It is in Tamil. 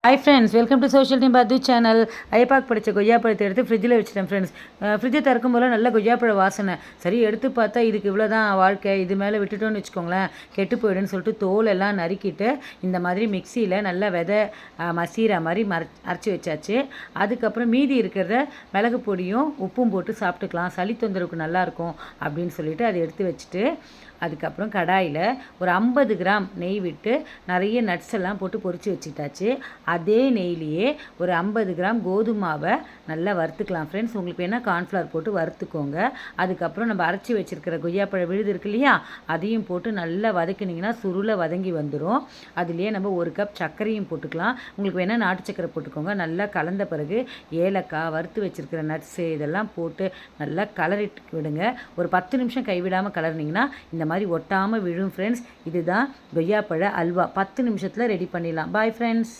Hi friends, welcome to social team பாத்து சேனல். ஐபாக் படித்த கொய்யாப்பழத்தை எடுத்து ஃப்ரிட்ஜில் வச்சுட்டேன் ஃப்ரெண்ட்ஸ். ஃப்ரிட்ஜை திறக்கும் போல நல்ல கொய்யாப்பழ வாசனை. சரி, எடுத்து பார்த்தா இதுக்கு இவ்வளோ தான் வாழ்க்கை, இது மேலே விட்டுட்டோன்னு வச்சுக்கோங்களேன் கெட்டு போயிடுன்னு சொல்லிட்டு தோல் எல்லாம் நறுக்கிட்டு இந்த மாதிரி மிக்சியில் நல்லா விதை மசீரா மாதிரி அரைச்சி வச்சாச்சு. அதுக்கப்புறம் மீதி இருக்கிறத மிளகு பொடியும் உப்பும் போட்டு சாப்பிட்டுக்கலாம், சளி தொந்தரவுக்கு நல்லாயிருக்கும் அப்படின்னு சொல்லிட்டு அதை எடுத்து வச்சுட்டு அதுக்கப்புறம் கடாயில் ஒரு 50 கிராம் நெய் விட்டு நிறைய நட்ஸ் எல்லாம் போட்டு பொரித்து வச்சுட்டாச்சு. அதே நெய்லேயே ஒரு 50 கிராம் கோதுமாவை நல்லா வறுத்துக்கலாம் ஃப்ரெண்ட்ஸ். உங்களுக்கு வேணால் கார்ன்ஃப்ளவர் போட்டு வறுத்துக்கோங்க. அதுக்கப்புறம் நம்ம அரைச்சி வச்சுருக்கிற கொய்யாப்பழ விழுது இருக்கு இல்லையா, அதையும் போட்டு நல்லா வதக்கினீங்கன்னா சுருளை வதங்கி வந்துடும். அதுலேயே நம்ம 1 கப் சர்க்கரையும் போட்டுக்கலாம். உங்களுக்கு வேணால் நாட்டு சர்க்கரை போட்டுக்கோங்க. நல்லா கலந்த பிறகு ஏலக்காய், வறுத்து வச்சுருக்கிற நட்ஸு இதெல்லாம் போட்டு நல்லா கலரிட்டு விடுங்க. ஒரு 10 நிமிஷம் கைவிடாமல் கலர்னிங்கன்னா இந்த மாதிரி ஒட்டாமல் விழும் ஃப்ரெண்ட்ஸ். இதுதான் கொய்யாப்பழ அல்வா. 10 நிமிஷத்தில் ரெடி பண்ணிடலாம். Bye friends.